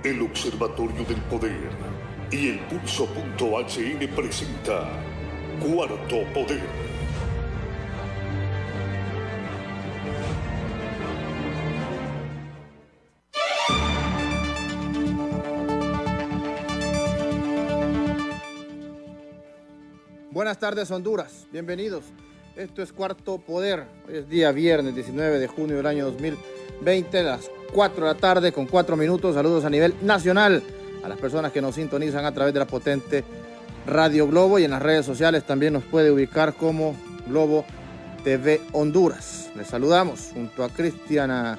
El Observatorio del Poder y el Pulso.hn presenta Cuarto Poder. Buenas tardes, Honduras. Bienvenidos. Esto es Cuarto Poder. Hoy es día viernes 19 de junio del año 2020, a las 4 de la tarde con 4 minutos. Saludos a nivel nacional a las personas que nos sintonizan a través de la potente Radio Globo, y en las redes sociales también nos puede ubicar como Globo TV Honduras. Les saludamos junto a Cristiana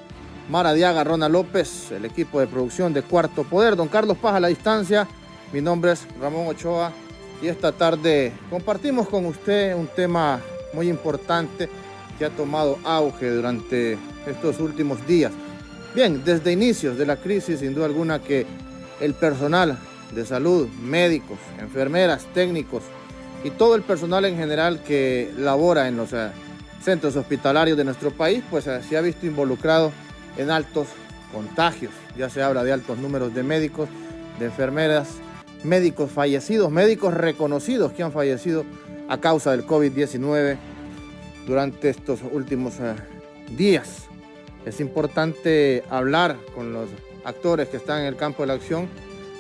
Maradiaga, Rona López, el equipo de producción de Cuarto Poder, don Carlos Paz a la distancia. Mi nombre es Ramón Ochoa y esta tarde compartimos con usted un tema muy importante que ha tomado auge durante estos últimos días. Bien, desde inicios de la crisis, sin duda alguna que el personal de salud, médicos, enfermeras, técnicos y todo el personal en general que labora en los centros hospitalarios de nuestro país, pues se ha visto involucrado en altos contagios. Ya se habla de altos números de médicos, de enfermeras, médicos fallecidos, médicos reconocidos que han fallecido a causa del COVID-19 durante estos últimos días. Es importante hablar con los actores que están en el campo de la acción,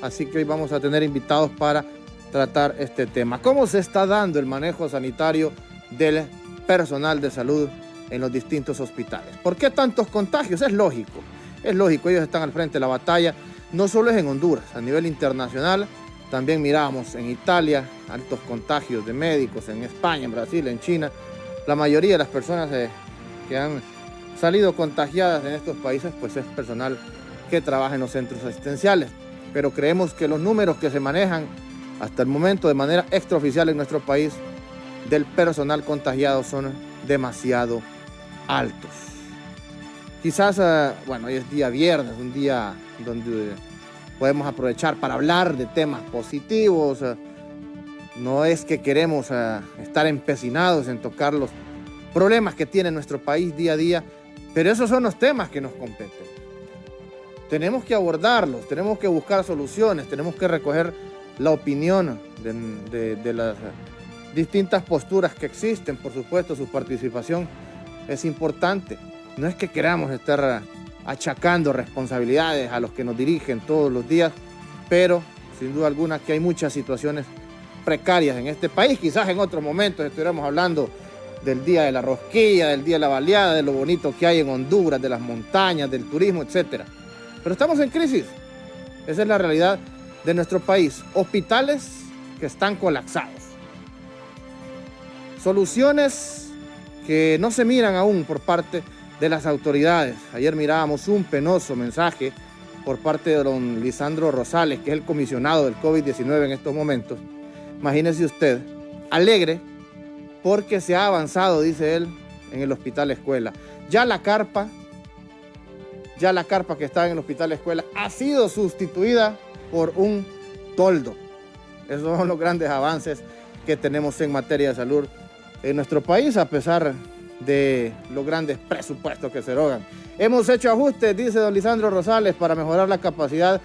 así que hoy vamos a tener invitados para tratar este tema. ¿Cómo se está dando el manejo sanitario del personal de salud en los distintos hospitales? ¿Por qué tantos contagios? Es lógico, ellos están al frente de la batalla. No solo es en Honduras, a nivel internacional también miramos en Italia altos contagios de médicos, en España, en Brasil, en China. La mayoría de las personas que han salido contagiadas en estos países pues es personal que trabaja en los centros asistenciales. Pero creemos que los números que se manejan hasta el momento de manera extraoficial en nuestro país del personal contagiado son demasiado altos. Quizás, hoy es día viernes, un día donde podemos aprovechar para hablar de temas positivos. No es que queremos estar empecinados en tocar los problemas que tiene nuestro país día a día, pero esos son los temas que nos competen. Tenemos que abordarlos, tenemos que buscar soluciones, tenemos que recoger la opinión de las distintas posturas que existen. Por supuesto, su participación es importante. No es que queramos estar achacando responsabilidades a los que nos dirigen todos los días, pero sin duda alguna que hay muchas situaciones precarias en este país. Quizás en otros momentos estuviéramos hablando del día de la rosquilla, del día de la baleada, de lo bonito que hay en Honduras, de las montañas, del turismo, etc. Pero estamos en crisis. Esa es la realidad de nuestro país. Hospitales que están colapsados. Soluciones que no se miran aún por parte de las autoridades. Ayer mirábamos un penoso mensaje por parte de don Lisandro Rosales, que es el comisionado del COVID-19 en estos momentos. Imagínese usted, alegre porque se ha avanzado, dice él, en el Hospital Escuela. Ya la carpa que estaba en el Hospital Escuela ha sido sustituida por un toldo. Esos son los grandes avances que tenemos en materia de salud en nuestro país, a pesar de los grandes presupuestos que se erogan. Hemos hecho ajustes, dice don Lisandro Rosales, para mejorar la capacidad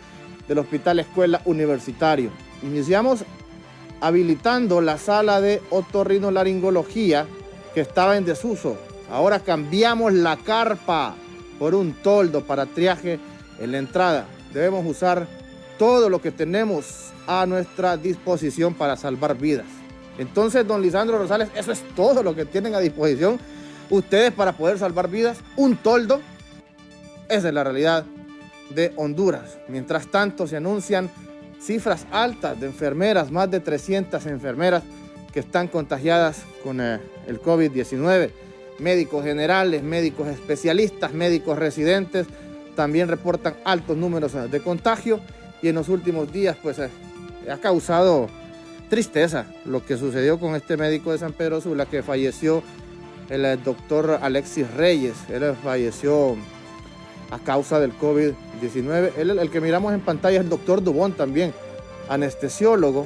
del Hospital Escuela Universitario. Iniciamos habilitando la sala de otorrinolaringología que estaba en desuso. Ahora cambiamos la carpa por un toldo para triaje en la entrada. Debemos usar todo lo que tenemos a nuestra disposición para salvar vidas. Entonces, don Lisandro Rosales, eso es todo lo que tienen a disposición ustedes para poder salvar vidas. Un toldo. Esa es la realidad de Honduras. Mientras tanto, se anuncian cifras altas de enfermeras, más de 300 enfermeras que están contagiadas con el COVID-19. Médicos generales, médicos especialistas, médicos residentes también reportan altos números de contagio, y en los últimos días pues ha causado tristeza lo que sucedió con este médico de San Pedro Sula que falleció, el doctor Alexis Reyes. Él falleció a causa del COVID-19. El que miramos en pantalla es el doctor Dubón, también anestesiólogo,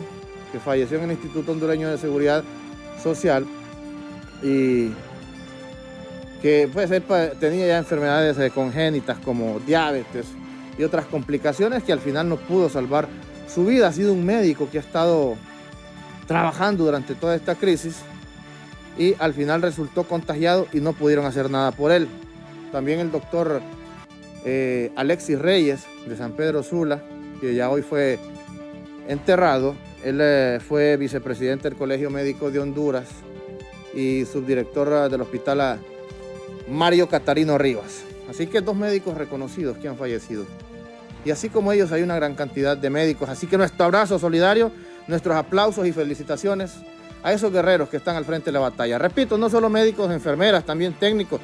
que falleció en el Instituto Hondureño de Seguridad Social y que pues, él tenía ya enfermedades congénitas como diabetes y otras complicaciones que al final no pudo salvar su vida. Ha sido un médico que ha estado trabajando durante toda esta crisis y al final resultó contagiado y no pudieron hacer nada por él. También el doctor Alexis Reyes de San Pedro Sula, que ya hoy fue enterrado. Él fue vicepresidente del Colegio Médico de Honduras y subdirector del hospital Mario Catarino Rivas. Así que 2 médicos reconocidos que han fallecido. Y así como ellos hay una gran cantidad de médicos. Así que nuestro abrazo solidario, nuestros aplausos y felicitaciones a esos guerreros que están al frente de la batalla. Repito, no solo médicos, enfermeras, también técnicos,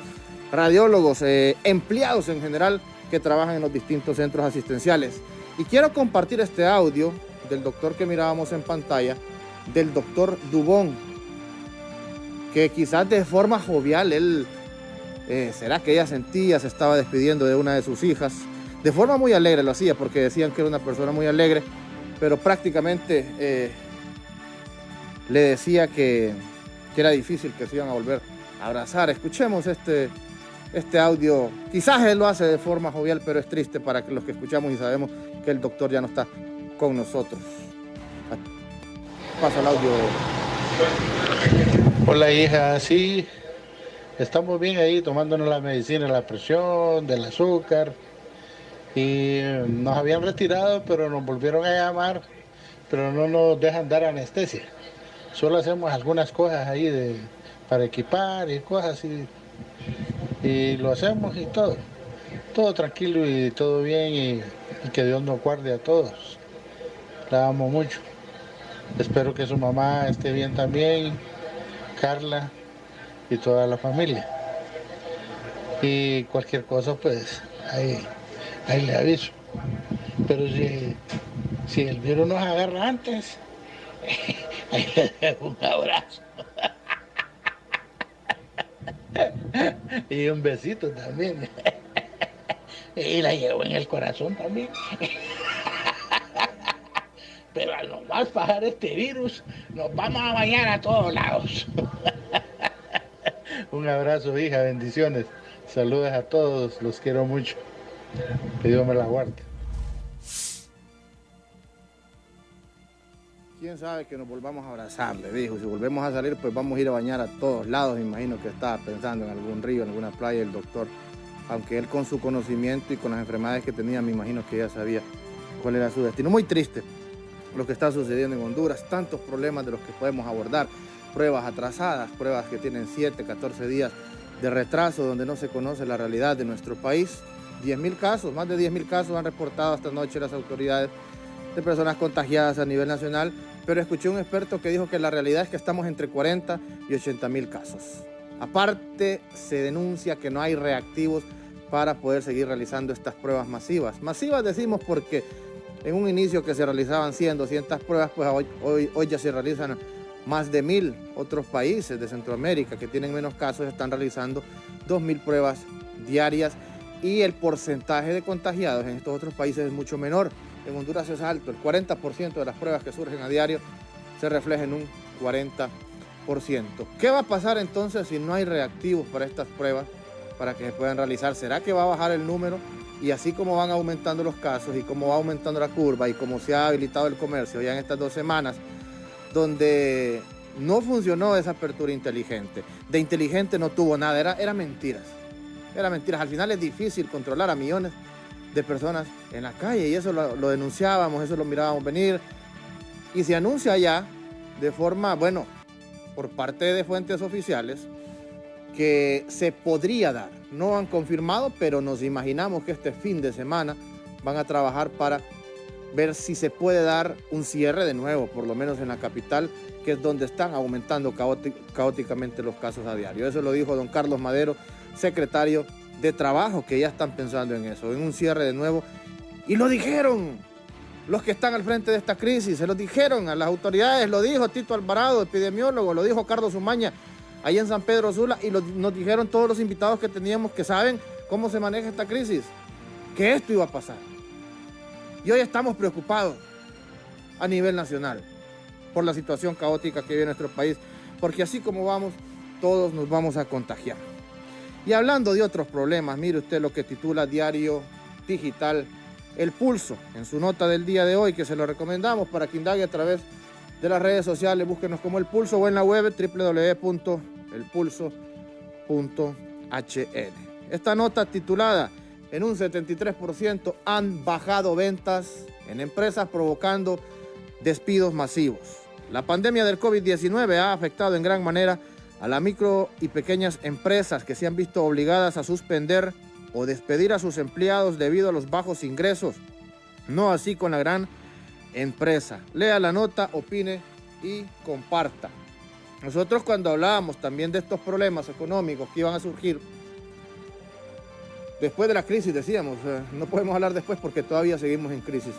radiólogos, empleados en general que trabajan en los distintos centros asistenciales. Y quiero compartir este audio del doctor que mirábamos en pantalla, del doctor Dubón, que quizás de forma jovial, él, será que ella sentía, se estaba despidiendo de una de sus hijas, de forma muy alegre lo hacía, porque decían que era una persona muy alegre, pero prácticamente le decía que era difícil que se iban a volver a abrazar. Escuchemos este audio. Quizás él lo hace de forma jovial, pero es triste para los que escuchamos y sabemos que el doctor ya no está con nosotros. Paso el audio. Hola hija, sí, estamos bien ahí tomándonos la medicina, la presión, del azúcar, y nos habían retirado, pero nos volvieron a llamar, pero no nos dejan dar anestesia. Solo hacemos algunas cosas ahí para equipar y cosas así, y lo hacemos y todo tranquilo y todo bien, y que Dios nos guarde a todos. La amo mucho. Espero que su mamá esté bien también, Carla y toda la familia. Y cualquier cosa, pues, ahí le aviso. Pero si el virus nos agarra antes, ahí le dejo un abrazo. Y un besito también. Y la llevo en el corazón también. Pero al nomás bajar este virus, nos vamos a bañar a todos lados. Un abrazo, hija, bendiciones. Saludos a todos, los quiero mucho. Que Dios me la guarde. Quién sabe que nos volvamos a abrazar, le dijo. Si volvemos a salir, pues vamos a ir a bañar a todos lados. Me imagino que estaba pensando en algún río, en alguna playa, el doctor. Aunque él con su conocimiento y con las enfermedades que tenía, me imagino que ya sabía cuál era su destino. Muy triste lo que está sucediendo en Honduras, tantos problemas de los que podemos abordar, pruebas atrasadas, pruebas que tienen 7, 14 días de retraso, donde no se conoce la realidad de nuestro país. 10.000 casos, más de 10.000 casos han reportado esta noche las autoridades de personas contagiadas a nivel nacional, pero escuché un experto que dijo que la realidad es que estamos entre 40 y 80.000 casos. Aparte, se denuncia que no hay reactivos para poder seguir realizando estas pruebas masivas. Masivas decimos porque en un inicio que se realizaban 100, 200 pruebas, pues hoy ya se realizan más de 1.000. Otros países de Centroamérica que tienen menos casos están realizando 2.000 pruebas diarias y el porcentaje de contagiados en estos otros países es mucho menor. En Honduras es alto, el 40% de las pruebas que surgen a diario se refleja en un 40%. ¿Qué va a pasar entonces si no hay reactivos para estas pruebas para que se puedan realizar? ¿Será que va a bajar el número? Y así como van aumentando los casos y como va aumentando la curva y como se ha habilitado el comercio ya en estas 2 semanas, donde no funcionó esa apertura inteligente. De inteligente no tuvo nada, era mentiras. Era mentiras. Al final es difícil controlar a millones de personas en la calle y eso lo denunciábamos, eso lo mirábamos venir. Y se anuncia ya de forma, bueno, por parte de fuentes oficiales, que se podría dar. No han confirmado, pero nos imaginamos que este fin de semana van a trabajar para ver si se puede dar un cierre de nuevo, por lo menos en la capital, que es donde están aumentando caóticamente los casos a diario. Eso lo dijo don Carlos Madero, secretario de Trabajo, que ya están pensando en eso, en un cierre de nuevo. Y lo dijeron los que están al frente de esta crisis, se lo dijeron a las autoridades, lo dijo Tito Alvarado, epidemiólogo, lo dijo Carlos Umaña, ahí en San Pedro Sula, y nos dijeron todos los invitados que teníamos que saben cómo se maneja esta crisis, que esto iba a pasar. Y hoy estamos preocupados a nivel nacional por la situación caótica que vive nuestro país, porque así como vamos, todos nos vamos a contagiar. Y hablando de otros problemas, mire usted lo que titula Diario Digital El Pulso, en su nota del día de hoy, que se lo recomendamos para que indague a través de las redes sociales. Búsquenos como El Pulso o en la web www.elpulso.hn. Esta nota titulada "En un 73% han bajado ventas en empresas provocando despidos masivos". La pandemia del COVID-19 ha afectado en gran manera a las micro y pequeñas empresas que se han visto obligadas a suspender o despedir a sus empleados debido a los bajos ingresos. No así con la gran empresa. Lea la nota, opine y comparta. Nosotros, cuando hablábamos también de estos problemas económicos que iban a surgir después de la crisis, decíamos, no podemos hablar después porque todavía seguimos en crisis.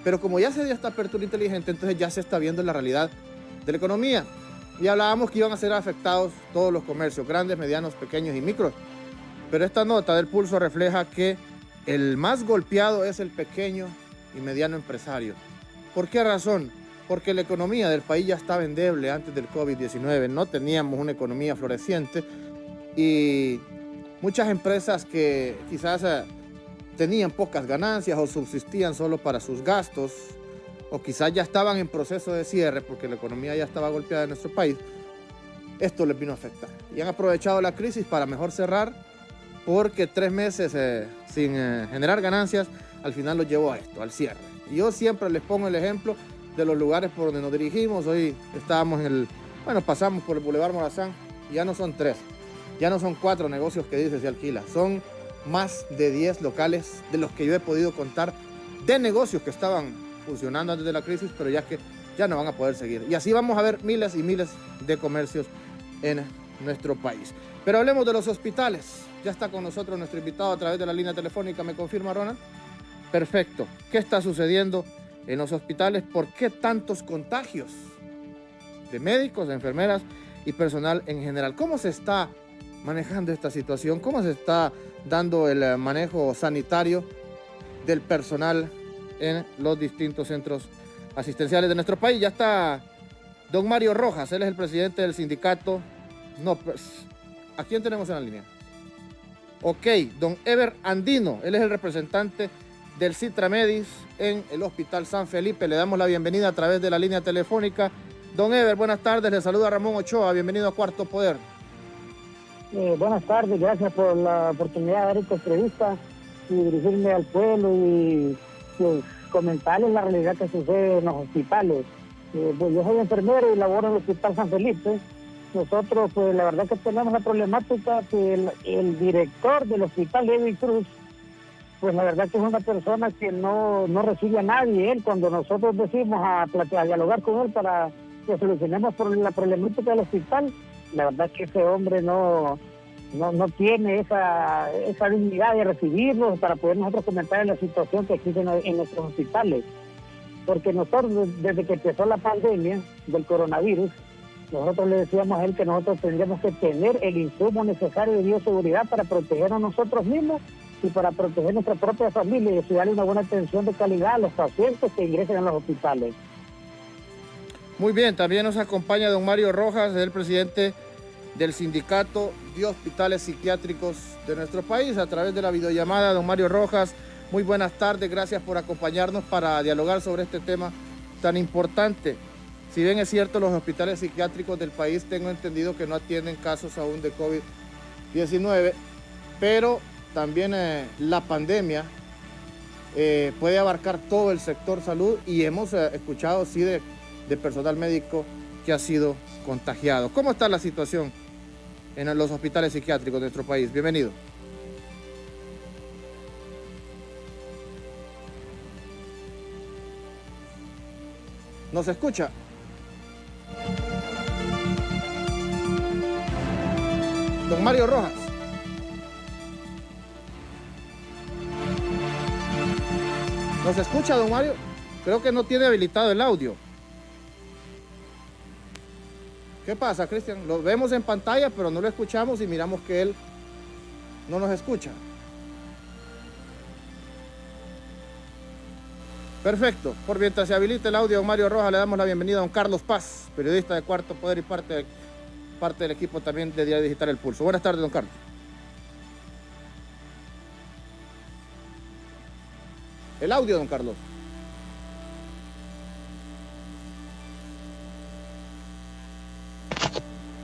Pero como ya se dio esta apertura inteligente, entonces ya se está viendo la realidad de la economía. Y hablábamos que iban a ser afectados todos los comercios, grandes, medianos, pequeños y micros. Pero esta nota del Pulso refleja que el más golpeado es el pequeño y mediano empresario. ¿Por qué razón? Porque la economía del país ya estaba endeble antes del COVID-19. No teníamos una economía floreciente y muchas empresas que quizás tenían pocas ganancias o subsistían solo para sus gastos, o quizás ya estaban en proceso de cierre porque la economía ya estaba golpeada en nuestro país, esto les vino a afectar. Y han aprovechado la crisis para mejor cerrar, porque 3 meses sin generar ganancias, al final los llevó a esto, al cierre. Y yo siempre les pongo el ejemplo de los lugares por donde nos dirigimos. Hoy estábamos pasamos por el Boulevard Morazán, y ya no son 3, ya no son 4 negocios que dice se alquila, son más de 10 locales de los que yo he podido contar de negocios que estaban funcionando antes de la crisis, pero ya que ya no van a poder seguir. Y así vamos a ver miles y miles de comercios en nuestro país. Pero hablemos de los hospitales. Ya está con nosotros nuestro invitado a través de la línea telefónica. ¿Me confirma, Ronald? Perfecto. ¿Qué está sucediendo en los hospitales? ¿Por qué tantos contagios de médicos, de enfermeras y personal en general? ¿Cómo se está manejando esta situación? ¿Cómo se está dando el manejo sanitario del personal en los distintos centros asistenciales de nuestro país? Ya está don Mario Rojas, él es el presidente del sindicato. No, pues, ¿a quién tenemos en la línea? Ok, don Ever Andino, él es el representante del Citramedis en el Hospital San Felipe. Le damos la bienvenida a través de la línea telefónica. Don Ever, buenas tardes, le saluda Ramón Ochoa, bienvenido a Cuarto Poder. Buenas tardes, gracias por la oportunidad de dar esta entrevista y dirigirme al pueblo y pues, comentarles la realidad que sucede en los hospitales. Pues yo soy enfermero y laboro en el Hospital San Felipe. Nosotros, pues la verdad que tenemos la problemática que el director del hospital, David Cruz, pues la verdad que es una persona que no recibe a nadie. Él, cuando nosotros decimos a dialogar con él para que solucionemos la problemática del hospital, la verdad que ese hombre no tiene esa dignidad de recibirnos para poder nosotros comentar en la situación que existe en nuestros hospitales. Porque nosotros, desde que empezó la pandemia del coronavirus, nosotros le decíamos a él que nosotros tendríamos que tener el insumo necesario de bioseguridad para protegernos nosotros mismos y para proteger nuestra propia familia y darle una buena atención de calidad a los pacientes que ingresen a los hospitales. Muy bien, también nos acompaña don Mario Rojas, el presidente del Sindicato de Hospitales Psiquiátricos de nuestro país, a través de la videollamada. Don Mario Rojas, muy buenas tardes, gracias por acompañarnos para dialogar sobre este tema tan importante. Si bien es cierto, los hospitales psiquiátricos del país, tengo entendido que no atienden casos aún de COVID-19, pero también la pandemia puede abarcar todo el sector salud, y hemos escuchado, sí, de personal médico que ha sido contagiado. ¿Cómo está la situación en los hospitales psiquiátricos de nuestro país? Bienvenido. ¿Nos escucha? Don Mario Rojas. ¿Nos escucha, don Mario? Creo que no tiene habilitado el audio. ¿Qué pasa, Cristian? Lo vemos en pantalla, pero no lo escuchamos y miramos que él no nos escucha. Perfecto. Por mientras se habilita el audio, don Mario Rojas, le damos la bienvenida a don Carlos Paz, periodista de Cuarto Poder y parte del equipo también de Diario Digital El Pulso. Buenas tardes, don Carlos. El audio, don Carlos.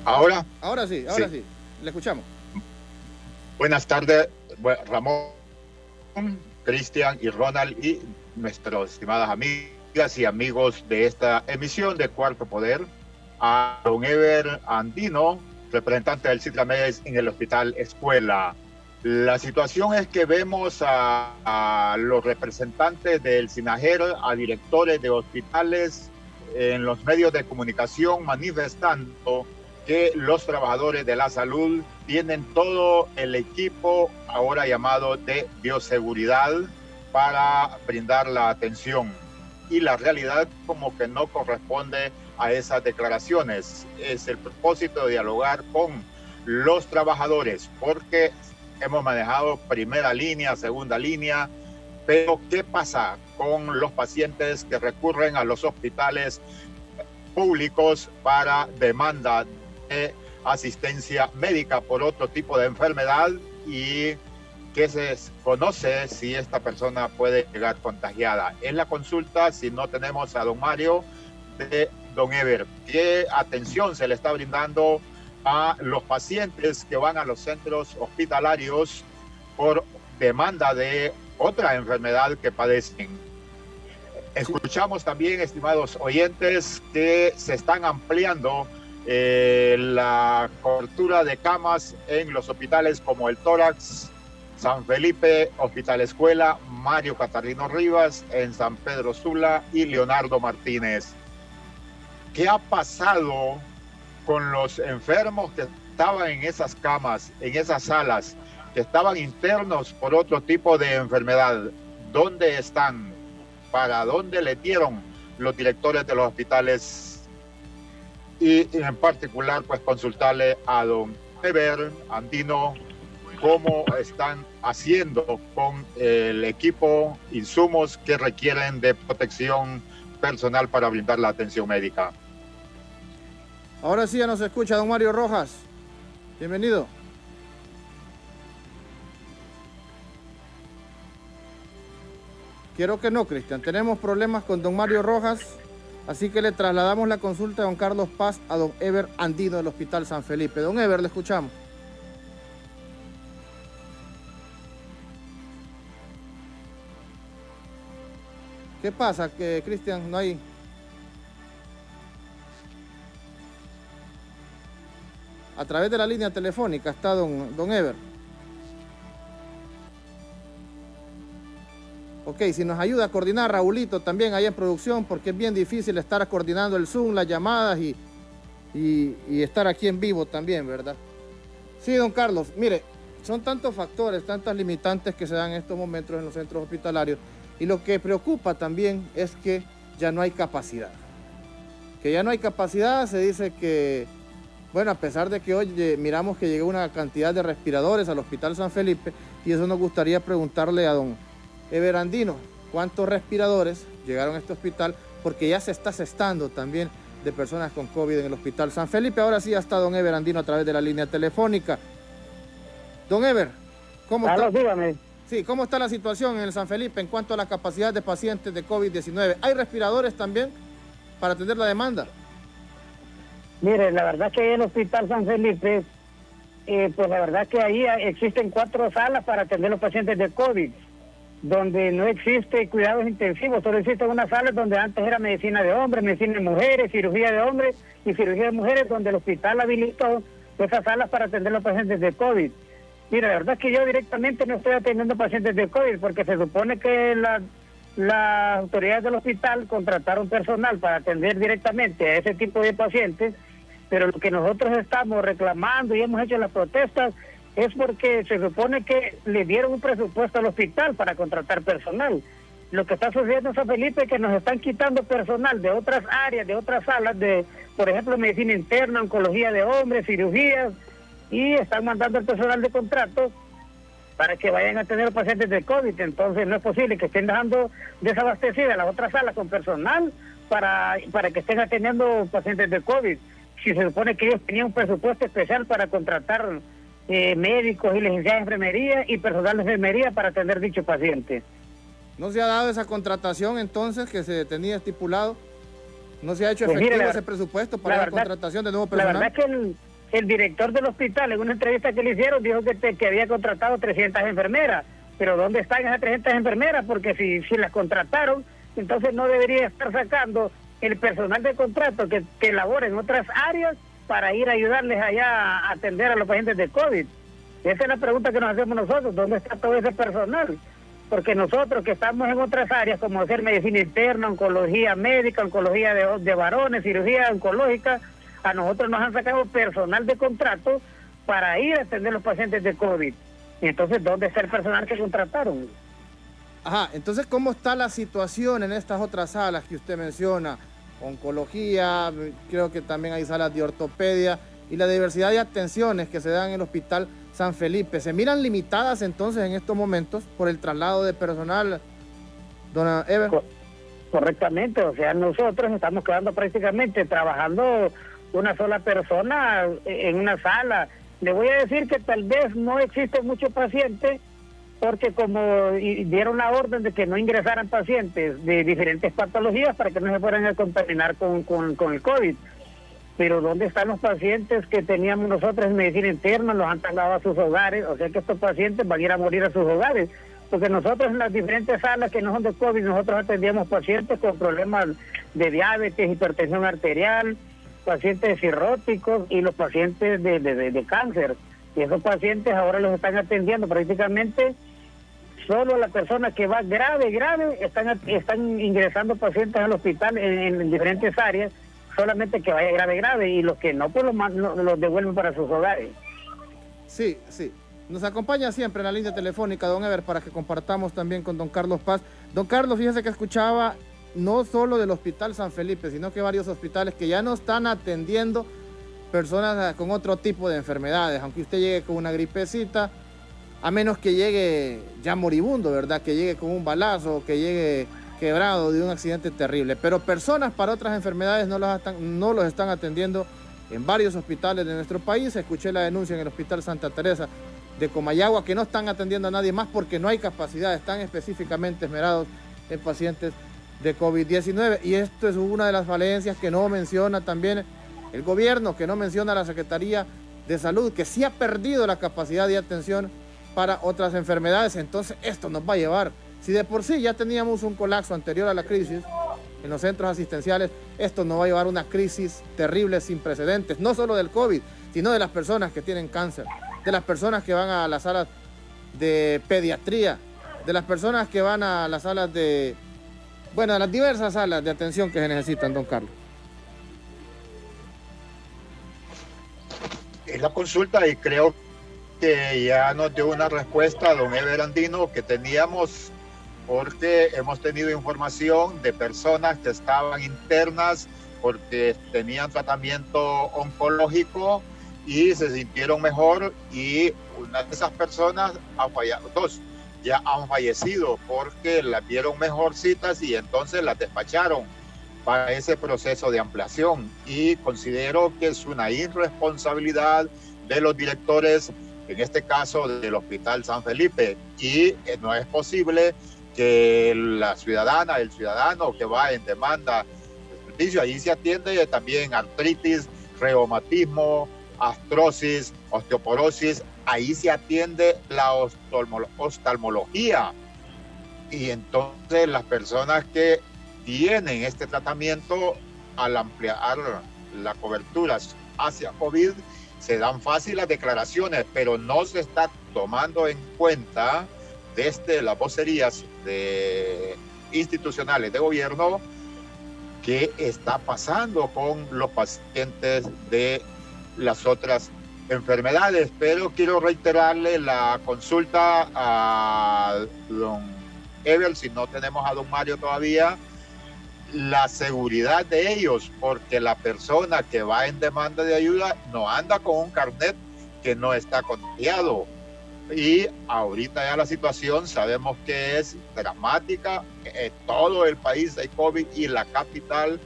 Ahora, Ahora sí, le escuchamos. buenas tardes, Ramón, Cristian y Ronald y nuestras estimadas amigas y amigos de esta emisión de Cuarto Poder, a don Ever Andino, representante del Citramedes en el Hospital Escuela. La situación es que vemos a los representantes del SINAJER, a directores de hospitales en los medios de comunicación manifestando que los trabajadores de la salud tienen todo el equipo ahora llamado de bioseguridad para brindar la atención. Y la realidad como que no corresponde a esas declaraciones. Es el propósito de dialogar con los trabajadores, porque hemos manejado primera línea, segunda línea, pero ¿qué pasa con los pacientes que recurren a los hospitales públicos para demanda de asistencia médica por otro tipo de enfermedad y que se conoce si esta persona puede llegar contagiada? En la consulta, si no tenemos a don Mario, de don Ever, ¿qué atención se le está brindando a los pacientes que van a los centros hospitalarios por demanda de otra enfermedad que padecen? Escuchamos también, estimados oyentes, que se están ampliando la cobertura de camas en los hospitales como el Tórax, San Felipe, Hospital Escuela, Mario Catarino Rivas, en San Pedro Sula y Leonardo Martínez. ¿Qué ha pasado con los enfermos que estaban en esas camas, en esas salas, que estaban internos por otro tipo de enfermedad? ¿Dónde están? ¿Para dónde le dieron los directores de los hospitales? Y en particular, pues consultarle a don Ever Andino cómo están haciendo con el equipo, insumos que requieren de protección personal para brindar la atención médica. Ahora sí ya nos escucha don Mario Rojas. Bienvenido. Quiero que no, Cristian. Tenemos problemas con don Mario Rojas, así que le trasladamos la consulta de don Carlos Paz a don Ever Andino del Hospital San Felipe. Don Ever, le escuchamos. ¿Qué pasa, que Cristian, no hay? A través de la línea telefónica está don Ever. Ok, si nos ayuda a coordinar Raulito también ahí en producción, porque es bien difícil estar coordinando el Zoom, las llamadas y estar aquí en vivo también, ¿verdad? Sí, don Carlos, mire, son tantos factores, tantas limitantes que se dan en estos momentos en los centros hospitalarios, y lo que preocupa también es que ya no hay capacidad. Que ya no hay capacidad, se dice que, bueno, a pesar de que hoy miramos que llegó una cantidad de respiradores al Hospital San Felipe, y eso nos gustaría preguntarle a don Ever Andino, ¿cuántos respiradores llegaron a este hospital? Porque ya se está cestando también de personas con COVID en el Hospital San Felipe. Ahora sí ya está don Ever Andino a través de la línea telefónica. Don Ever, ¿cómo está? Dígame. Sí, ¿cómo está la situación en el San Felipe en cuanto a la capacidad de pacientes de COVID-19? ¿Hay respiradores también para atender la demanda? Mire, la verdad que en el Hospital San Felipe, pues la verdad que ahí existen 4 salas para atender los pacientes de COVID, donde no existe cuidados intensivos, solo existen unas salas donde antes era medicina de hombres, medicina de mujeres, cirugía de hombres y cirugía de mujeres, donde el hospital habilitó esas salas para atender los pacientes de COVID. Mira, la verdad es que yo directamente no estoy atendiendo pacientes de COVID, porque se supone que las autoridades del hospital contrataron personal para atender directamente a ese tipo de pacientes, pero lo que nosotros estamos reclamando y hemos hecho las protestas es porque se supone que le dieron un presupuesto al hospital para contratar personal. Lo que está sucediendo en San Felipe es que nos están quitando personal de otras áreas, de otras salas, de, por ejemplo, medicina interna, oncología de hombres, cirugías, y están mandando el personal de contrato para que vayan a atender pacientes de COVID. Entonces no es posible que estén dejando desabastecidas las otras salas con personal para que estén atendiendo pacientes de COVID. Si se supone que ellos tenían un presupuesto especial para contratar médicos y licenciados de enfermería y personal de enfermería para atender dichos pacientes. ¿No se ha dado esa contratación entonces que se tenía estipulado? ¿No se ha hecho Pues efectivo mire, ese presupuesto para la verdad, contratación de nuevo la personal? verdad es que el director del hospital, en una entrevista que le hicieron, dijo que había contratado 300 enfermeras. Pero ¿dónde están esas 300 enfermeras? Porque si las contrataron, entonces no debería estar sacando el personal de contrato que labora en otras áreas para ir a ayudarles allá a atender a los pacientes de COVID. Esa es la pregunta que nos hacemos nosotros, ¿dónde está todo ese personal? Porque nosotros que estamos en otras áreas, como hacer medicina interna, oncología médica, oncología de varones, cirugía oncológica, a nosotros nos han sacado personal de contrato para ir a atender a los pacientes de COVID. Y entonces, ¿dónde está el personal que contrataron? Ajá, entonces, ¿cómo está la situación en estas otras salas que usted menciona? Oncología, creo que también hay salas de ortopedia y la diversidad de atenciones que se dan en el Hospital San Felipe. ¿Se miran limitadas entonces en estos momentos por el traslado de personal, dona Ever? Correctamente, o sea, nosotros estamos quedando prácticamente trabajando una sola persona en una sala. Le voy a decir que tal vez no existe mucho paciente porque como dieron la orden de que no ingresaran pacientes de diferentes patologías para que no se fueran a contaminar con el COVID. Pero ¿dónde están los pacientes que teníamos nosotros en medicina interna? Los han trasladado a sus hogares, o sea que estos pacientes van a ir a morir a sus hogares. Porque nosotros en las diferentes salas que no son de COVID, nosotros atendíamos pacientes con problemas de diabetes, hipertensión arterial, pacientes cirróticos y los pacientes de cáncer. Y esos pacientes ahora los están atendiendo prácticamente solo la persona que va grave, están ingresando pacientes al hospital en diferentes áreas, solamente que vaya grave, y los que no, pues los devuelven para sus hogares. Sí, sí. Nos acompaña siempre en la línea telefónica, don Ever, para que compartamos también con don Carlos Paz. Don Carlos, fíjese que escuchaba no solo del Hospital San Felipe, sino que varios hospitales que ya no están atendiendo personas con otro tipo de enfermedades, aunque usted llegue con una gripecita, a menos que llegue ya moribundo, ¿verdad? Que llegue con un balazo, que llegue quebrado de un accidente terrible. Pero personas para otras enfermedades no los están atendiendo en varios hospitales de nuestro país. Escuché la denuncia en el Hospital Santa Teresa de Comayagua, que no están atendiendo a nadie más porque no hay capacidad, están específicamente esmerados en pacientes de COVID-19. Y esto es una de las falencias que no menciona también el gobierno, que no menciona la Secretaría de Salud, que sí ha perdido la capacidad de atención para otras enfermedades. Entonces esto nos va a llevar, si de por sí ya teníamos un colapso anterior a la crisis en los centros asistenciales, esto nos va a llevar a una crisis terrible sin precedentes, no solo del COVID, sino de las personas que tienen cáncer, de las personas que van a las salas de pediatría, de las personas que van a las salas de, bueno, a las diversas salas de atención que se necesitan, don Carlos. Es la consulta y creo que ya nos dio una respuesta don Ever Andino que teníamos, porque hemos tenido información de personas que estaban internas porque tenían tratamiento oncológico y se sintieron mejor, y una de esas personas ha fallado, dos ya han fallecido porque las vieron mejorcitas y entonces las despacharon para ese proceso de ampliación. Y considero que es una irresponsabilidad de los directores, en este caso del Hospital San Felipe, y no es posible que la ciudadana, el ciudadano que va en demanda de servicio, ahí se atiende también artritis, reumatismo, artrosis, osteoporosis, ahí se atiende la oftalmología. Y entonces las personas que tienen este tratamiento, al ampliar la cobertura hacia COVID, se dan fácil las declaraciones, pero no se está tomando en cuenta desde las vocerías institucionales de gobierno qué está pasando con los pacientes de las otras enfermedades. Pero quiero reiterarle la consulta a don Ever, si no tenemos a don Mario todavía, la seguridad de ellos, porque la persona que va en demanda de ayuda no anda con un carnet que no está contagiado. Y ahorita ya la situación sabemos que es dramática, en todo el país hay COVID y la capital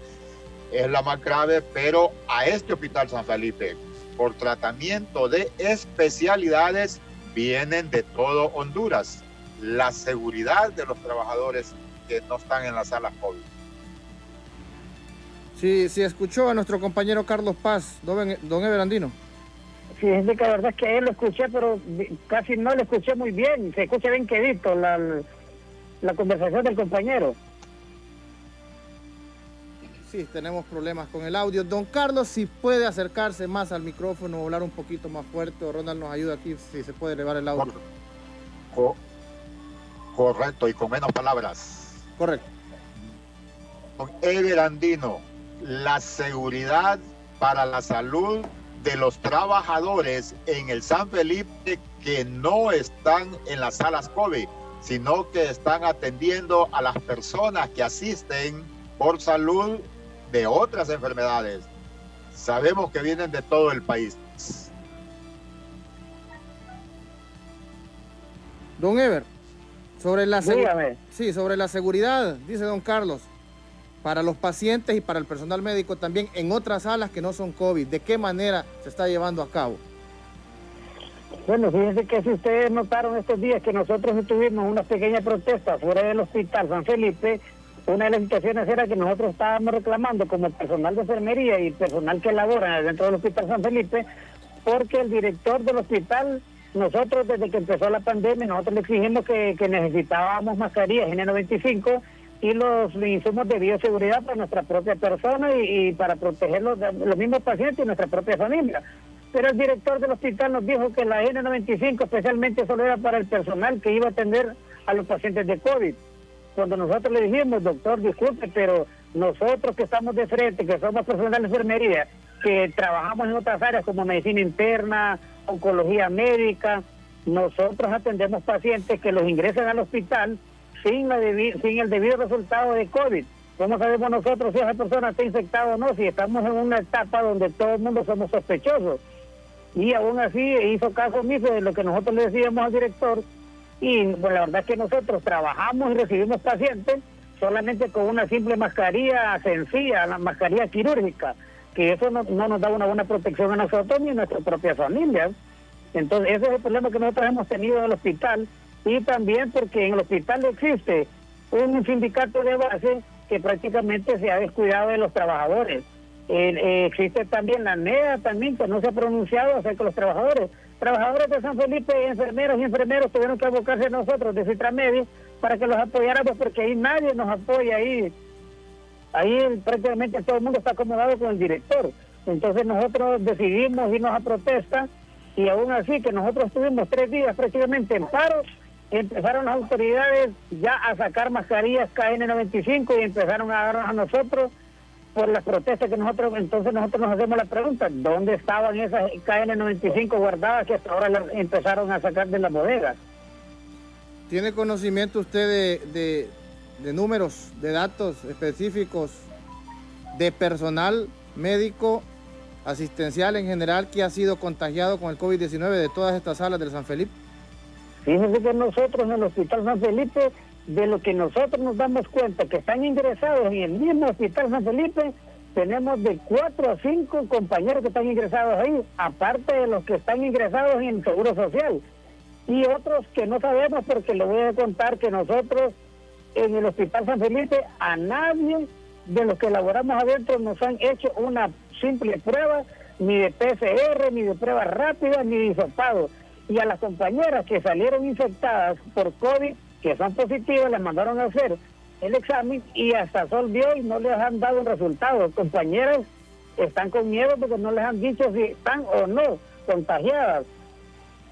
es la más grave, pero a este Hospital San Felipe, por tratamiento de especialidades, vienen de todo Honduras. la seguridad de los trabajadores que no están en las salas COVID. Sí, escuchó a nuestro compañero Carlos Paz, don Ever Andino. Sí, es de que la verdad es que él lo escuché, pero casi no lo escuché muy bien. Se escucha bien quedito la conversación del compañero. Sí, tenemos problemas con el audio. Don Carlos, si puede acercarse más al micrófono o hablar un poquito más fuerte, o Ronald nos ayuda aquí si se puede elevar el audio. Correcto, y con menos palabras. Correcto. Don Ever Andino, la seguridad para la salud de los trabajadores en el San Felipe que no están en las salas COVID, sino que están atendiendo a las personas que asisten por salud de otras enfermedades. Sabemos que vienen de todo el país. Don Ever, sobre la seguridad, dice don Carlos, para los pacientes y para el personal médico también en otras salas que no son COVID, ¿de qué manera se está llevando a cabo? Bueno, fíjense que si ustedes notaron estos días que nosotros tuvimos una pequeña protesta fuera del Hospital San Felipe, una de las situaciones era que nosotros estábamos reclamando como personal de enfermería y personal que labora dentro del Hospital San Felipe, porque el director del hospital, nosotros desde que empezó la pandemia, nosotros le exigimos que necesitábamos mascarillas N95 y los insumos de bioseguridad para nuestra propia persona y para proteger los mismos pacientes y nuestra propia familia. Pero el director del hospital nos dijo que la N95 especialmente solo era para el personal que iba a atender a los pacientes de COVID. Cuando nosotros le dijimos, doctor, disculpe, pero nosotros que estamos de frente, que somos personal de enfermería, que trabajamos en otras áreas como medicina interna, oncología médica, nosotros atendemos pacientes que los ingresan al hospital sin el debido resultado de COVID. ¿Cómo sabemos nosotros si esa persona está infectada o no? Si estamos en una etapa donde todo el mundo somos sospechosos. Y aún así hizo caso omiso de lo que nosotros le decíamos al director. Y pues, la verdad es que nosotros trabajamos y recibimos pacientes solamente con una simple mascarilla sencilla, la mascarilla quirúrgica, que eso no nos da una buena protección a nosotros ni a nuestra propia familia. Entonces ese es el problema que nosotros hemos tenido en el hospital, y también porque en el hospital existe un sindicato de base que prácticamente se ha descuidado de los trabajadores. Existe también la NEA también, que no se ha pronunciado acerca de los trabajadores. Trabajadores de San Felipe, enfermeros y enfermeros tuvieron que abocarse a nosotros de Citramedio para que los apoyáramos, porque ahí nadie nos apoya, ahí prácticamente todo el mundo está acomodado con el director. Entonces nosotros decidimos irnos a protesta, y aún así que nosotros estuvimos 3 días prácticamente en paro, empezaron las autoridades ya a sacar mascarillas KN95 y empezaron a darnos a nosotros por las protestas que entonces nosotros nos hacemos la pregunta, ¿dónde estaban esas KN95 guardadas que hasta ahora empezaron a sacar de las bodegas? ¿Tiene conocimiento usted de números, de datos específicos de personal médico, asistencial en general, que ha sido contagiado con el COVID-19 de todas estas salas del San Felipe? Fíjense que nosotros en el Hospital San Felipe, de lo que nosotros nos damos cuenta que están ingresados en el mismo Hospital San Felipe, tenemos de 4 a 5 compañeros que están ingresados ahí, aparte de los que están ingresados en el Seguro Social. Y otros que no sabemos, porque le voy a contar que nosotros en el Hospital San Felipe a nadie de los que laboramos adentro nos han hecho una simple prueba, ni de PCR, ni de prueba rápida, ni de hisopado. Y a las compañeras que salieron infectadas por COVID, que son positivas, les mandaron a hacer el examen y hasta sol de hoy no les han dado un resultado. Compañeras están con miedo porque no les han dicho si están o no contagiadas.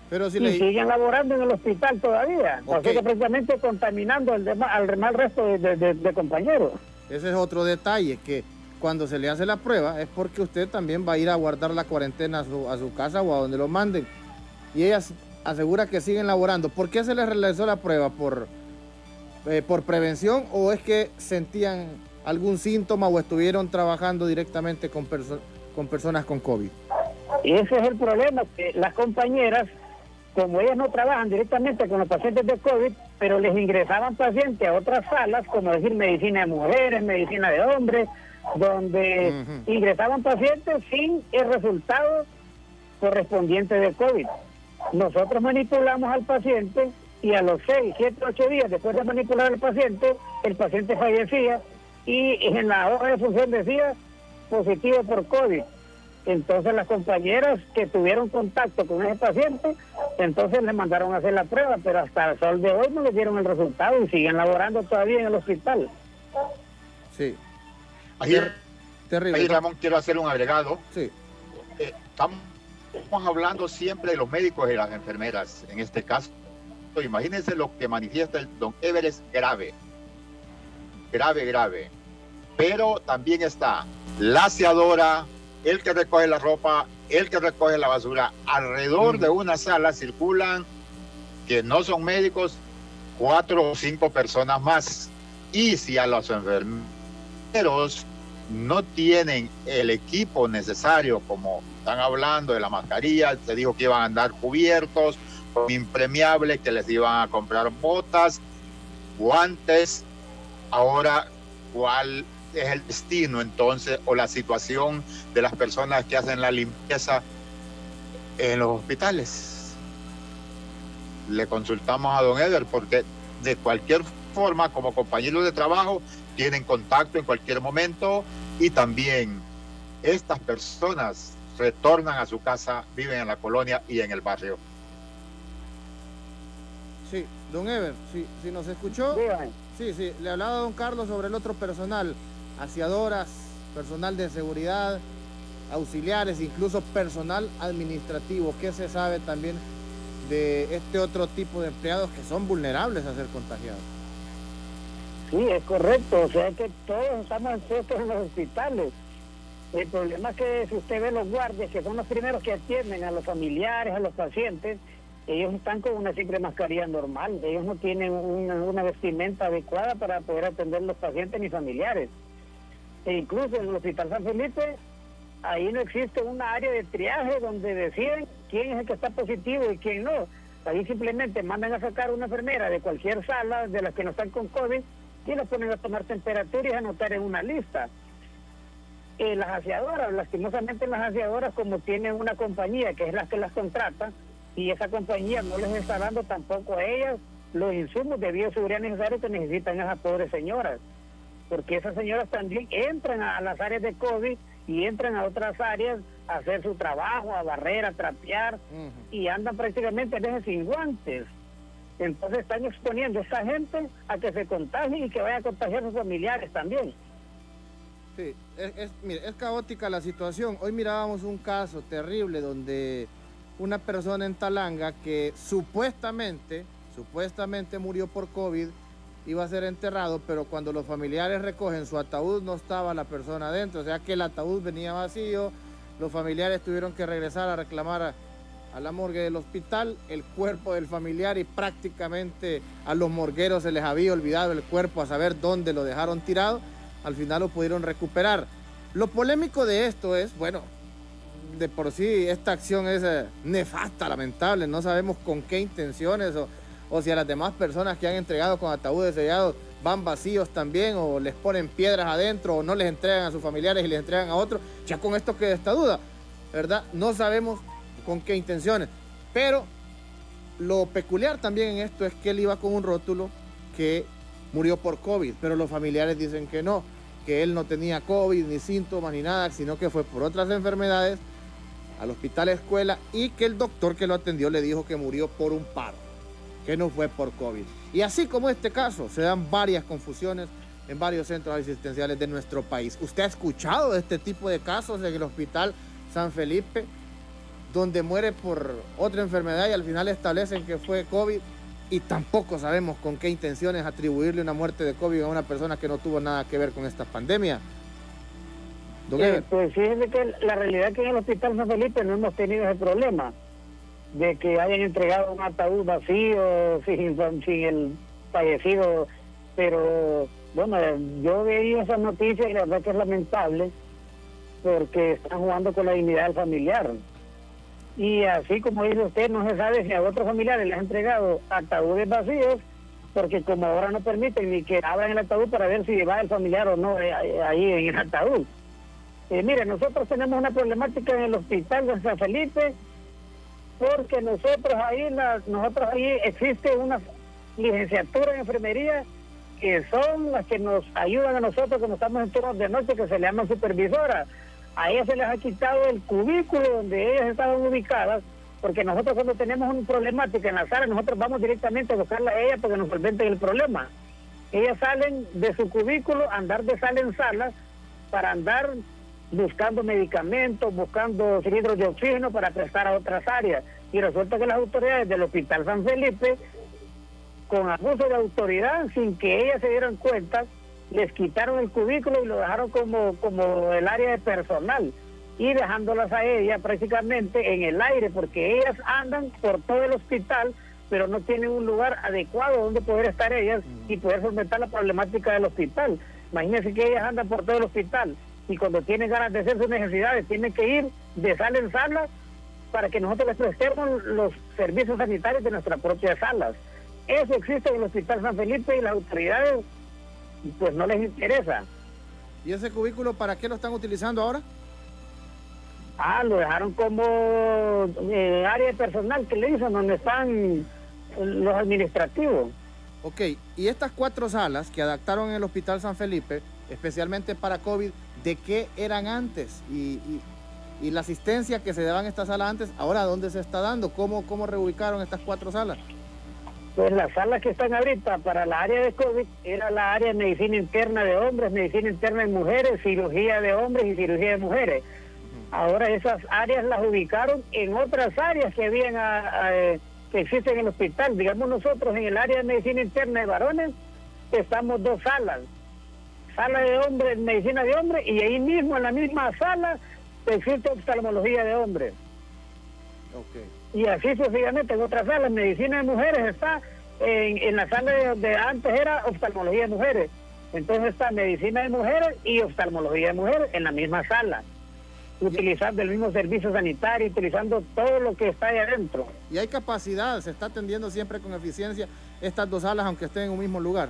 Pero si siguen laborando en el hospital todavía, o sea que precisamente contaminando al demás resto de compañeros. Ese es otro detalle, que cuando se le hace la prueba es porque usted también va a ir a guardar la cuarentena a su casa o a donde lo manden. Y ellas asegura que siguen laborando. ¿Por qué se les realizó la prueba? ¿Por prevención, o es que sentían algún síntoma o estuvieron trabajando directamente con personas con COVID? Ese es el problema, que las compañeras, como ellas no trabajan directamente con los pacientes de COVID, pero les ingresaban pacientes a otras salas, como decir medicina de mujeres, medicina de hombres, donde ingresaban pacientes sin el resultado correspondiente de COVID. Nosotros manipulamos al paciente y a los 6, 7, 8 días después de manipular al paciente, el paciente fallecía y en la hoja de función decía positivo por COVID. Entonces las compañeras que tuvieron contacto con ese paciente, entonces le mandaron a hacer la prueba, pero hasta el sol de hoy no le dieron el resultado y siguen laborando todavía en el hospital. Sí. Ahí, Terrible. ahí, Ramón, quiero hacer un agregado. Sí. Estamos hablando siempre de los médicos y las enfermeras. En este caso, imagínense lo que manifiesta el don Everest, grave. Pero también está la aseadora, el que recoge la ropa, el que recoge la basura. Alrededor de una sala circulan, que no son médicos, 4 o 5 personas más. Y si a los enfermeros no tienen el equipo necesario, como están hablando de la mascarilla, se dijo que iban a andar cubiertos, con impermeable, que les iban a comprar botas, guantes. Ahora, ¿cuál es el destino entonces o la situación de las personas que hacen la limpieza en los hospitales? Le consultamos a don Eder, porque de cualquier forma, como compañeros de trabajo, tienen contacto en cualquier momento, y también estas personas retornan a su casa, viven en la colonia y en el barrio. Sí, don Ever, si nos escuchó. Sí, le hablaba a don Carlos sobre el otro personal, aseadoras, personal de seguridad, auxiliares, incluso personal administrativo. ¿Qué se sabe también de este otro tipo de empleados que son vulnerables a ser contagiados? Sí, es correcto, o sea que todos estamos expuestos en los hospitales. El problema es que si usted ve los guardias, que son los primeros que atienden a los familiares, a los pacientes, ellos están con una simple mascarilla normal, ellos no tienen una vestimenta adecuada para poder atender a los pacientes ni familiares. E incluso en el Hospital San Felipe, ahí no existe una área de triaje donde deciden quién es el que está positivo y quién no. Ahí simplemente mandan a sacar una enfermera de cualquier sala de las que no están con COVID y los ponen a tomar temperatura y a anotar en una lista. Las aseadoras, lastimosamente las aseadoras, como tienen una compañía que es la que las contrata, y esa compañía no les está dando tampoco a ellas los insumos de bioseguridad necesarios que necesitan esas pobres señoras, porque esas señoras también entran a las áreas de COVID y entran a otras áreas a hacer su trabajo, a barrer, a trapear, y andan prácticamente a veces sin guantes. Entonces están exponiendo a esta gente a que se contagien y que vaya a contagiar a sus familiares también. Sí, mire, es caótica la situación. Hoy mirábamos un caso terrible donde una persona en Talanga que supuestamente murió por COVID, iba a ser enterrado, pero cuando los familiares recogen su ataúd no estaba la persona adentro, o sea que el ataúd venía vacío. Los familiares tuvieron que regresar a reclamar a la morgue del hospital el cuerpo del familiar, y prácticamente a los morgueros se les había olvidado el cuerpo, a saber dónde lo dejaron tirado. Al final lo pudieron recuperar. Lo polémico de esto es, bueno, de por sí esta acción es nefasta, lamentable. No sabemos con qué intenciones o si a las demás personas que han entregado con ataúdes sellados van vacíos también, o les ponen piedras adentro, o no les entregan a sus familiares y les entregan a otros. Ya con esto queda esta duda, ¿verdad? No sabemos con qué intenciones. Pero lo peculiar también en esto es que él iba con un rótulo que murió por COVID, pero los familiares dicen que no, que él no tenía COVID, ni síntomas, ni nada, sino que fue por otras enfermedades al hospital escuela, y que el doctor que lo atendió le dijo que murió por un paro, que no fue por COVID. Y así como este caso, se dan varias confusiones en varios centros asistenciales de nuestro país. ¿Usted ha escuchado de este tipo de casos en el Hospital San Felipe, donde muere por otra enfermedad y al final establecen que fue COVID, y tampoco sabemos con qué intenciones atribuirle una muerte de COVID a una persona que no tuvo nada que ver con esta pandemia? Pues fíjense que la realidad es que en el Hospital San Felipe no hemos tenido ese problema de que hayan entregado un ataúd vacío sin el fallecido, pero bueno, yo veí esas noticias y la verdad que es lamentable, porque están jugando con la dignidad del familiar. Y así como dice usted, no se sabe si a otros familiares les han entregado ataúdes vacíos, porque como ahora no permiten ni que abran el ataúd para ver si va el familiar o no ahí en el ataúd. Mire, nosotros tenemos una problemática en el Hospital de San Felipe, porque nosotros ahí existe licenciatura en enfermería, que son las que nos ayudan a nosotros cuando estamos en turnos de noche, que se le llaman supervisoras. A ellas se les ha quitado el cubículo donde ellas estaban ubicadas, porque nosotros cuando tenemos una problemática en la sala, nosotros vamos directamente a buscarla a ellas para que nos solventen el problema. Ellas salen de su cubículo, andar de sala en sala, para andar buscando medicamentos, buscando cilindros de oxígeno para prestar a otras áreas. Y resulta que las autoridades del Hospital San Felipe, con abuso de autoridad, sin que ellas se dieran cuenta, les quitaron el cubículo y lo dejaron como el área de personal, y dejándolas a ellas prácticamente en el aire, porque ellas andan por todo el hospital, pero no tienen un lugar adecuado donde poder estar ellas y poder solventar la problemática del hospital. Imagínense que ellas andan por todo el hospital y cuando tienen ganas de hacer sus necesidades tienen que ir de sala en sala para que nosotros les prestemos los servicios sanitarios de nuestras propias salas. Eso existe en el Hospital San Felipe y las autoridades pues no les interesa. ¿Y ese cubículo para qué lo están utilizando ahora? Lo dejaron como área de personal, que le dicen, donde están los administrativos. Ok, y estas 4 salas que adaptaron en el Hospital San Felipe, especialmente para COVID, ¿de qué eran antes? Y la asistencia que se daba en estas salas antes, ¿ahora dónde se está dando? ¿Cómo reubicaron estas 4 salas? Pues las salas que están ahorita para la área de COVID era la área de medicina interna de hombres, medicina interna de mujeres, cirugía de hombres y cirugía de mujeres. Ahora esas áreas las ubicaron en otras áreas que habían que existen en el hospital. Digamos, nosotros en el área de medicina interna de varones estamos 2 salas. Sala de hombres, medicina de hombres, y ahí mismo en la misma sala existe oftalmología de hombres. Okay. Y así sucesivamente en otras salas. Medicina de mujeres está en la sala de antes era oftalmología de mujeres. Entonces está medicina de mujeres y oftalmología de mujeres en la misma sala, utilizando el mismo servicio sanitario, utilizando todo lo que está ahí adentro. ¿Y hay capacidad? ¿Se está atendiendo siempre con eficiencia estas 2 salas aunque estén en un mismo lugar?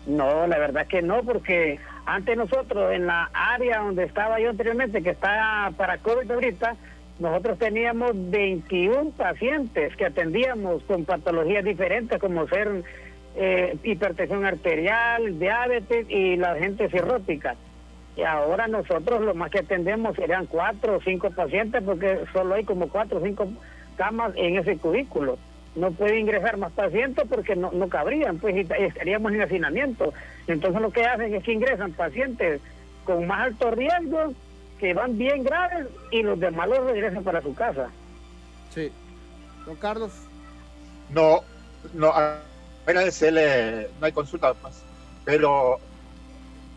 No, la verdad que no, porque antes nosotros en la área donde estaba yo anteriormente, que está para COVID ahorita, nosotros teníamos 21 pacientes que atendíamos con patologías diferentes como ser hipertensión arterial, diabetes y la gente cirrótica. Y ahora nosotros lo más que atendemos serían 4 o 5 pacientes, porque solo hay como 4 o 5 camas en ese cubículo. No puede ingresar más pacientes porque no cabrían, pues, y estaríamos en hacinamiento. Entonces lo que hacen es que ingresan pacientes con más alto riesgo, que van bien graves, y los demás los regresan para su casa. Sí. Don Carlos. No, agradecerle, no hay consulta más, pero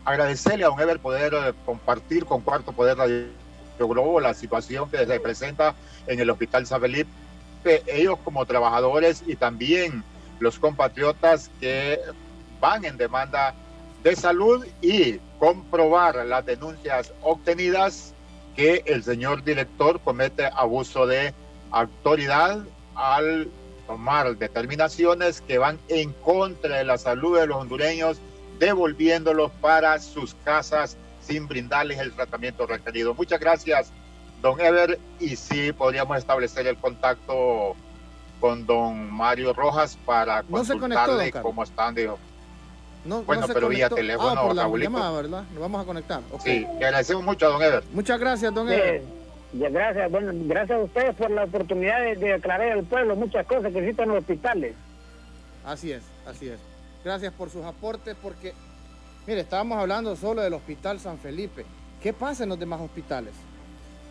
agradecerle a don Ever poder compartir con Cuarto Poder Radio Globo la situación que se presenta en el Hospital San Felipe, ellos como trabajadores y también los compatriotas que van en demanda de salud, y comprobar las denuncias obtenidas que el señor director comete abuso de autoridad al tomar determinaciones que van en contra de la salud de los hondureños, devolviéndolos para sus casas sin brindarles el tratamiento requerido. Muchas gracias, don Ever, y sí podríamos establecer el contacto con don Mario Rojas para consultarle cómo están. No, bueno, no pero vía conectó. teléfono, por la Raulito. llamada, ¿verdad? Nos vamos a conectar. Okay. Sí, le agradecemos mucho a don Ever. Muchas gracias, don Ever. Gracias, bueno, gracias a ustedes por la oportunidad de aclarar al pueblo muchas cosas que existen en los hospitales. Así es, así es. Gracias por sus aportes, porque, mire, estábamos hablando solo del Hospital San Felipe. ¿Qué pasa en los demás hospitales?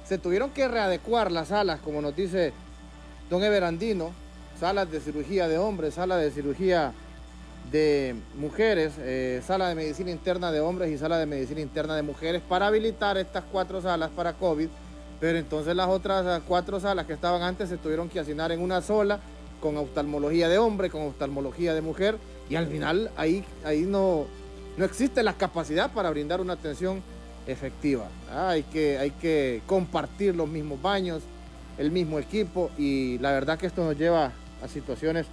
Se tuvieron que readecuar las salas, como nos dice don Ever Andino, salas de cirugía de hombres, sala de cirugía de mujeres, sala de medicina interna de hombres y sala de medicina interna de mujeres, para habilitar estas 4 salas para COVID, pero entonces las otras 4 salas que estaban antes se tuvieron que asignar en una sola, con oftalmología de hombre, con oftalmología de mujer, y al final ahí no existe la capacidad para brindar una atención efectiva. Hay que compartir los mismos baños, el mismo equipo, y la verdad que esto nos lleva a situaciones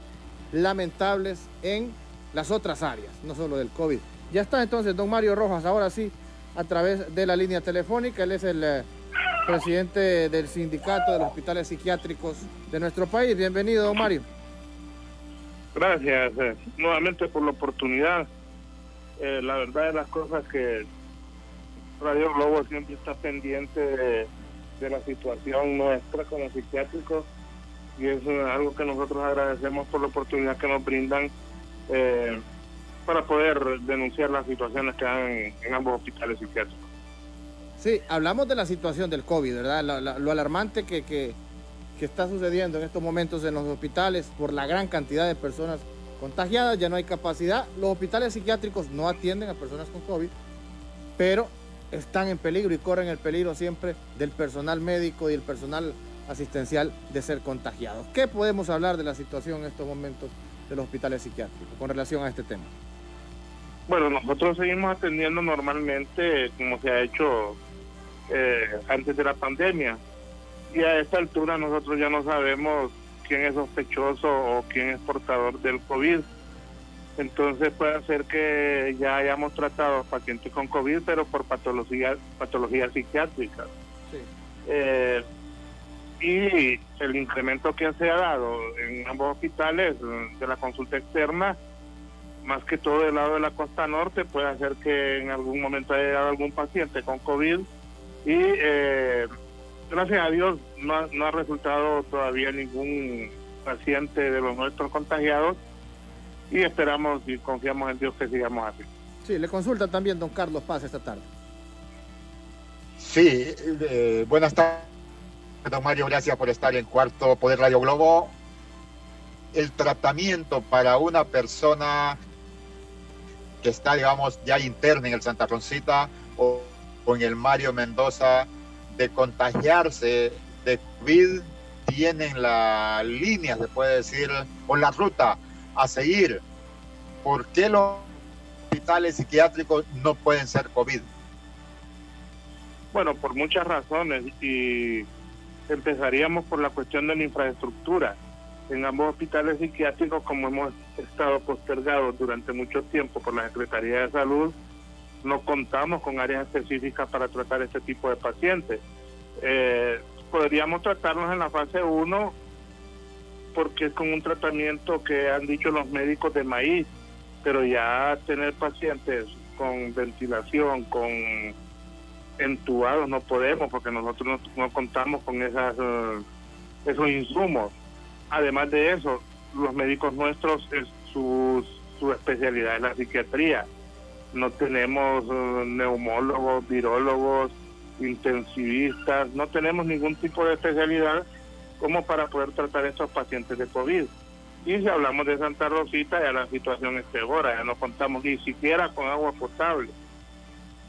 lamentables en las otras áreas, no solo del COVID. Ya está entonces don Mario Rojas, ahora sí, a través de la línea telefónica. Él es el presidente del sindicato de los hospitales psiquiátricos de nuestro país. Bienvenido, don Mario. Gracias nuevamente por la oportunidad. La verdad de las cosas que Radio Globo siempre está pendiente de la situación nuestra como psiquiátricos, y es algo que nosotros agradecemos por la oportunidad que nos brindan para poder denunciar las situaciones que hay en ambos hospitales psiquiátricos. Sí, hablamos de la situación del COVID, ¿verdad? Lo alarmante que está sucediendo en estos momentos en los hospitales por la gran cantidad de personas contagiadas. Ya no hay capacidad. Los hospitales psiquiátricos no atienden a personas con COVID, pero están en peligro y corren el peligro siempre del personal médico y el personal asistencial de ser contagiados. ¿Qué podemos hablar de la situación en estos momentos de los hospitales psiquiátricos con relación a este tema? Bueno, nosotros seguimos atendiendo normalmente como se ha hecho antes de la pandemia, y a esta altura nosotros ya no sabemos quién es sospechoso o quién es portador del COVID. Entonces puede ser que ya hayamos tratado pacientes con COVID, pero por patologías psiquiátricas. Sí. Y el incremento que se ha dado en ambos hospitales de la consulta externa, más que todo del lado de la costa norte, puede hacer que en algún momento haya llegado algún paciente con COVID, y gracias a Dios no ha resultado todavía ningún paciente de los nuestros contagiados, y esperamos y confiamos en Dios que sigamos así. Sí, le consulta también don Carlos Paz esta tarde. Sí, buenas tardes, don Mario, gracias por estar en Cuarto Poder Radio Globo. El tratamiento para una persona que está, digamos, ya interna en el Santa Rosita o en el Mario Mendoza, de contagiarse de COVID, tienen la línea, se puede decir, o la ruta a seguir. ¿Por qué los hospitales psiquiátricos no pueden ser COVID? Bueno, por muchas razones, y empezaríamos por la cuestión de la infraestructura. En ambos hospitales psiquiátricos, como hemos estado postergados durante mucho tiempo por la Secretaría de Salud, no contamos con áreas específicas para tratar este tipo de pacientes. Podríamos tratarlos en la fase 1 porque es con un tratamiento que han dicho los médicos de maíz, pero ya tener pacientes con ventilación, con entubados, no podemos, porque nosotros no contamos con esos insumos. Además de eso, los médicos nuestros, su especialidad es la psiquiatría. No tenemos neumólogos, virólogos, intensivistas, no tenemos ningún tipo de especialidad como para poder tratar a estos pacientes de COVID. Y si hablamos de Santa Rosita, ya la situación es peor, ya no contamos ni siquiera con agua potable,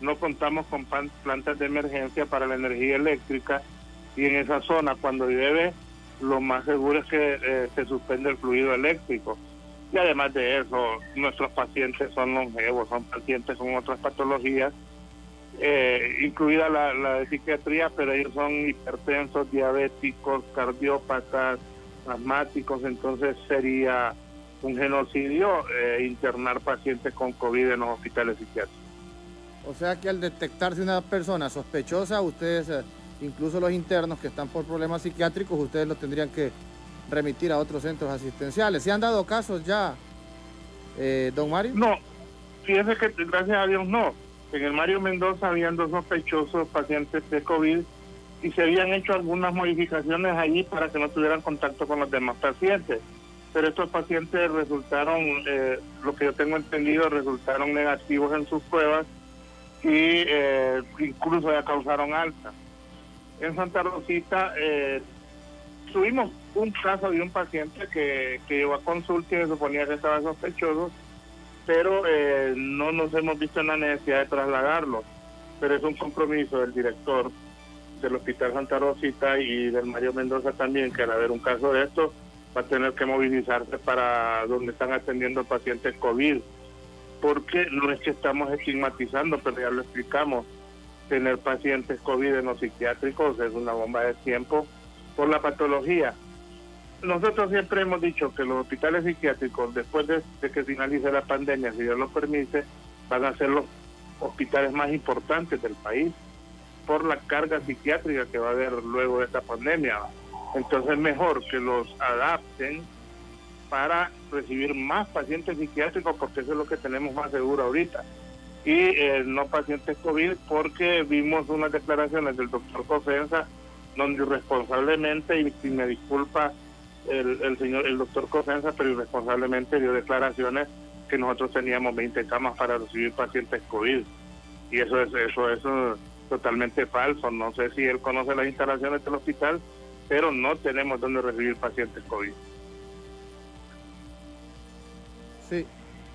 no contamos con plantas de emergencia para la energía eléctrica, y en esa zona cuando llueve lo más seguro es que se suspende el fluido eléctrico. Y además de eso, nuestros pacientes son longevos, son pacientes con otras patologías, incluida la de psiquiatría, pero ellos son hipertensos, diabéticos, cardiópatas, asmáticos. Entonces sería un genocidio internar pacientes con COVID en los hospitales psiquiátricos. O sea que al detectarse una persona sospechosa, ustedes, incluso los internos que están por problemas psiquiátricos, ustedes los tendrían que remitir a otros centros asistenciales. ¿Se han dado casos ya, don Mario? No, fíjese que gracias a Dios no. En el Mario Mendoza habían 2 sospechosos pacientes de COVID y se habían hecho algunas modificaciones allí para que no tuvieran contacto con los demás pacientes. Pero estos pacientes resultaron, lo que yo tengo entendido, resultaron negativos en sus pruebas y incluso ya causaron alta. En Santa Rosita tuvimos un caso de un paciente que llegó a consulta y se suponía que estaba sospechoso, pero no nos hemos visto en la necesidad de trasladarlo. Pero es un compromiso del director del Hospital Santa Rosita y del Mario Mendoza también, que al haber un caso de esto va a tener que movilizarse para donde están atendiendo pacientes COVID, porque no es que estamos estigmatizando, pero ya lo explicamos, tener pacientes COVID en los psiquiátricos es una bomba de tiempo por la patología. Nosotros siempre hemos dicho que los hospitales psiquiátricos, después de que finalice la pandemia, si Dios lo permite, van a ser los hospitales más importantes del país por la carga psiquiátrica que va a haber luego de esta pandemia. Entonces es mejor que los adapten para recibir más pacientes psiquiátricos, porque eso es lo que tenemos más seguro ahorita, y no pacientes COVID, porque vimos unas declaraciones del doctor Cosenza donde irresponsablemente, y me disculpa el doctor Cosenza, pero irresponsablemente dio declaraciones que nosotros teníamos 20 camas para recibir pacientes COVID, y eso es totalmente falso. No sé si él conoce las instalaciones del hospital, pero no tenemos donde recibir pacientes COVID. Sí.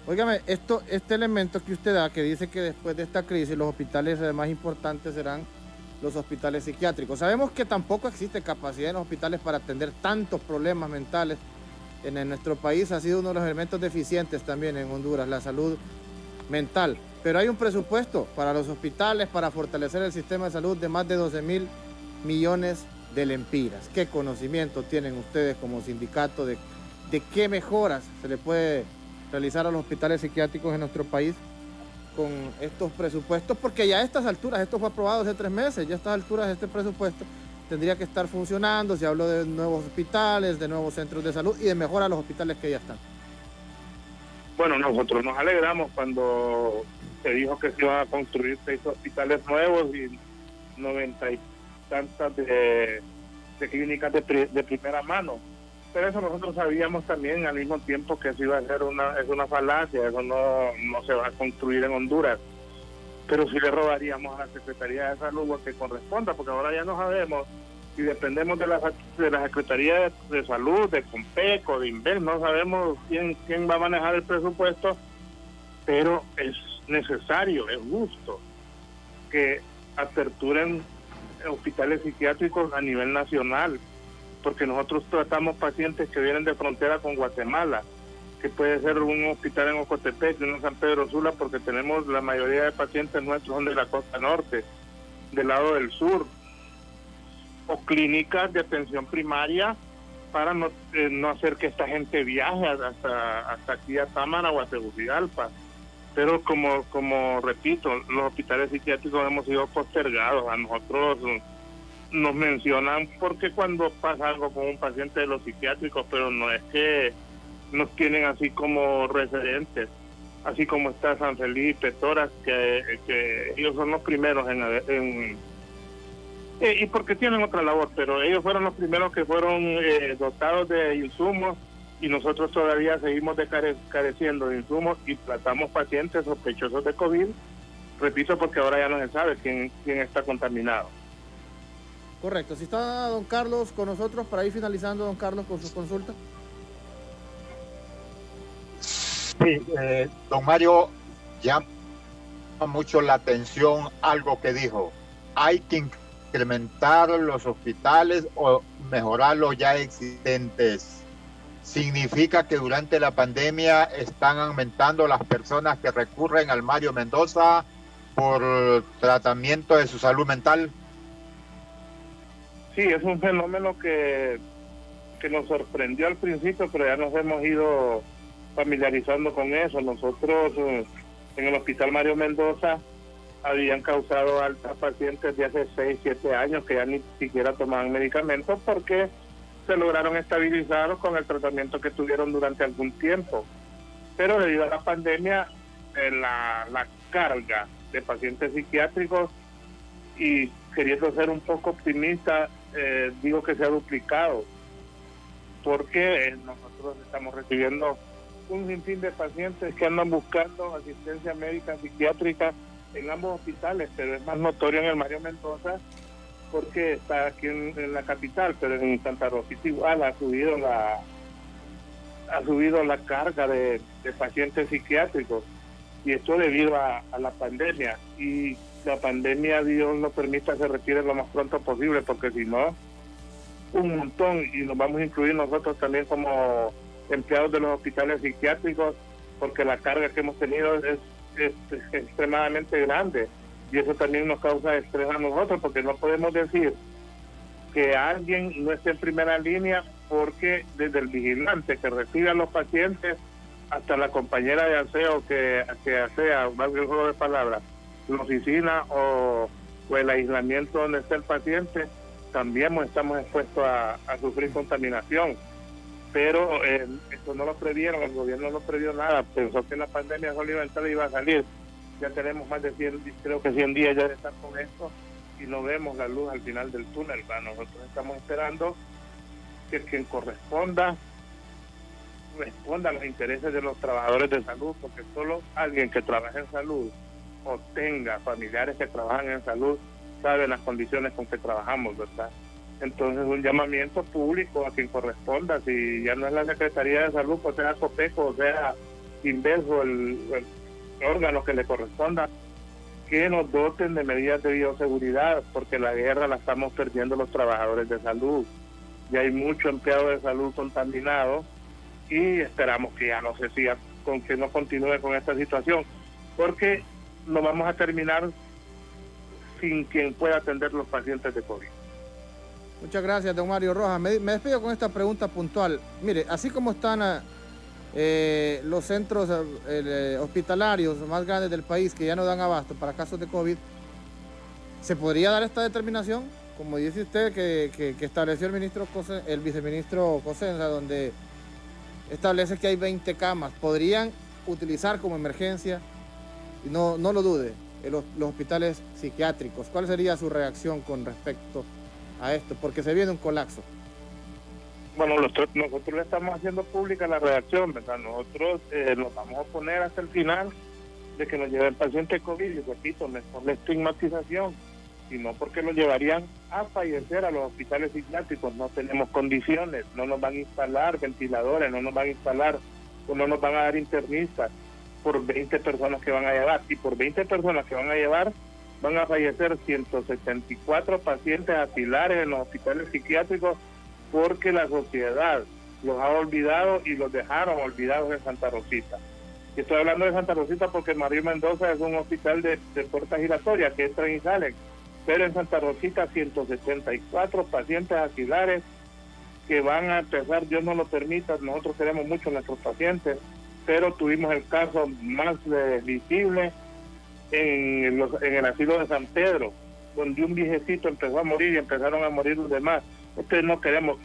Óigame, este elemento que usted da, que dice que después de esta crisis los hospitales más importantes serán los hospitales psiquiátricos. Sabemos que tampoco existe capacidad en los hospitales para atender tantos problemas mentales en nuestro país. Ha sido uno de los elementos deficientes también en Honduras, la salud mental. Pero hay un presupuesto para los hospitales para fortalecer el sistema de salud de más de 12.000 millones de lempiras. ¿Qué conocimiento tienen ustedes como sindicato de qué mejoras se le puede realizar a los hospitales psiquiátricos en nuestro país con estos presupuestos? Porque ya a estas alturas, esto fue aprobado hace 3 meses, ya a estas alturas este presupuesto tendría que estar funcionando. Se habló de nuevos hospitales, de nuevos centros de salud y de mejora a los hospitales que ya están. Bueno, nosotros nos alegramos cuando se dijo que se iban a construir 6 hospitales nuevos y 90 y tantas de clínicas de primera mano. Pero eso nosotros sabíamos también al mismo tiempo que eso iba a ser es una falacia, eso no se va a construir en Honduras. Pero sí le robaríamos a la Secretaría de Salud lo que corresponda, porque ahora ya no sabemos si dependemos de la Secretaría de Salud, de Compeco, de Inver, no sabemos quién va a manejar el presupuesto, pero es necesario, es justo que aperturen hospitales psiquiátricos a nivel nacional, porque nosotros tratamos pacientes que vienen de frontera con Guatemala, que puede ser un hospital en Ocotepec, uno en San Pedro Sula, porque tenemos la mayoría de pacientes nuestros son de la costa norte, del lado del sur, o clínicas de atención primaria para no hacer que esta gente viaje hasta aquí a Támara o a Tegucigalpa. Pero como repito, los hospitales psiquiátricos hemos sido postergados. A nosotros nos mencionan porque cuando pasa algo con un paciente de los psiquiátricos, pero no es que nos tienen así como referentes, así como está San Felipe, Toras, que ellos son los primeros y porque tienen otra labor, pero ellos fueron los primeros que fueron dotados de insumos, y nosotros todavía seguimos careciendo de insumos y tratamos pacientes sospechosos de COVID, repito, porque ahora ya no se sabe quién está contaminado. Correcto. Si está don Carlos con nosotros, para ir finalizando, don Carlos, con su consulta. Sí, don Mario, llama mucho la atención algo que dijo. Hay que incrementar los hospitales o mejorar los ya existentes. ¿Significa que durante la pandemia están aumentando las personas que recurren al Mario Mendoza por tratamiento de su salud mental? Sí, es un fenómeno que nos sorprendió al principio, pero ya nos hemos ido familiarizando con eso. Nosotros en el Hospital Mario Mendoza habían causado altas pacientes de hace 6, 7 años que ya ni siquiera tomaban medicamentos porque se lograron estabilizar con el tratamiento que tuvieron durante algún tiempo. Pero debido a la pandemia, la carga de pacientes psiquiátricos, y queriendo ser un poco optimista, digo que se ha duplicado, porque nosotros estamos recibiendo un sinfín de pacientes que andan buscando asistencia médica psiquiátrica en ambos hospitales, pero es más notorio en el Mario Mendoza porque está aquí en la capital, pero en Santa Rosita igual ha subido la carga de pacientes psiquiátricos, y esto debido a la pandemia, y la pandemia, Dios nos permita, se retire lo más pronto posible, porque si no, un montón, y nos vamos a incluir nosotros también como empleados de los hospitales psiquiátricos, porque la carga que hemos tenido es extremadamente grande, y eso también nos causa estrés a nosotros, porque no podemos decir que alguien no esté en primera línea, porque desde el vigilante que recibe a los pacientes hasta la compañera de aseo que asea, valga el juego de palabras, la oficina o el aislamiento donde está el paciente, también estamos expuestos a sufrir contaminación. pero esto no lo previeron, el gobierno no previó nada, pensó que la pandemia solo iba a entrar y iba a salir. Ya tenemos más de 100, creo que 100 días ya de estar con esto y no vemos la luz al final del túnel. Nosotros estamos esperando que quien corresponda responda a los intereses de los trabajadores de salud, porque solo alguien que trabaja en salud o tenga familiares que trabajan en salud sabe las condiciones con que trabajamos, ¿verdad? Entonces un llamamiento público a quien corresponda, si ya no es la Secretaría de Salud, pues sea COPECO, o sea Inverso, el órgano que le corresponda, que nos doten de medidas de bioseguridad, porque la guerra la estamos perdiendo los trabajadores de salud. Ya hay mucho empleado de salud contaminado y esperamos que ya no se siga, que no continúe con esta situación, porque no vamos a terminar sin quien pueda atender los pacientes de COVID. Muchas gracias, don Mario Rojas. Me despido con esta pregunta puntual. Mire, así como están los centros hospitalarios más grandes del país que ya no dan abasto para casos de COVID, ¿se podría dar esta determinación? Como dice usted, que estableció el viceministro Cosenza, donde establece que hay 20 camas. ¿Podrían utilizar como emergencia? Y no lo dude, los hospitales psiquiátricos. ¿Cuál sería su reacción con respecto a esto? Porque se viene un colapso. Bueno, nosotros le estamos haciendo pública la reacción, ¿verdad? Nosotros nos vamos a oponer hasta el final de que nos lleve el paciente COVID, y repito, no es por la estigmatización, sino porque lo llevarían a fallecer a los hospitales psiquiátricos. No tenemos condiciones, no nos van a instalar ventiladores, no nos van a instalar, o no nos van a dar internistas por 20 personas que van a llevar, y por 20 personas que van a llevar van a fallecer 174 pacientes asilares en los hospitales psiquiátricos, porque la sociedad los ha olvidado y los dejaron olvidados en Santa Rosita. Y estoy hablando de Santa Rosita porque Mario Mendoza es un hospital de puerta giratoria, que entran y salen, pero en Santa Rosita 174 pacientes asilares que van a empezar, Dios no lo permita, nosotros queremos mucho a nuestros pacientes, pero tuvimos el caso más visible en el asilo de San Pedro, donde un viejecito empezó a morir y empezaron a morir los demás. Ustedes no queremos,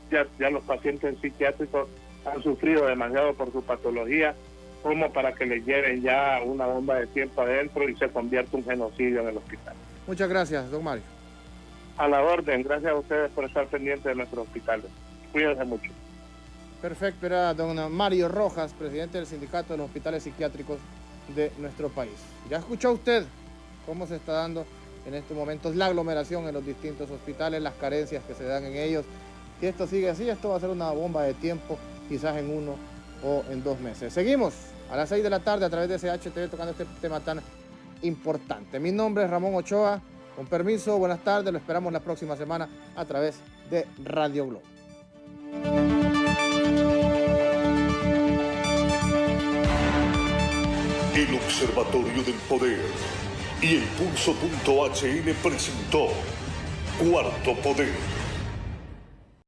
ya los pacientes psiquiátricos han sufrido demasiado por su patología, como para que les lleven ya una bomba de tiempo adentro y se convierta un genocidio en el hospital. Muchas gracias, don Mario. A la orden, gracias a ustedes por estar pendientes de nuestros hospitales. Cuídense mucho. Perfecto, era don Mario Rojas, presidente del Sindicato de los Hospitales Psiquiátricos de nuestro país. Ya escuchó usted cómo se está dando en estos momentos la aglomeración en los distintos hospitales, las carencias que se dan en ellos. Si esto sigue así, esto va a ser una bomba de tiempo, quizás en 1 o en 2 meses. Seguimos a las 6 de la tarde a través de CHTV tocando este tema tan importante. Mi nombre es Ramón Ochoa. Con permiso, buenas tardes. Lo esperamos la próxima semana a través de Radio Globo. El Observatorio del Poder y el Pulso.hn presentó Cuarto Poder.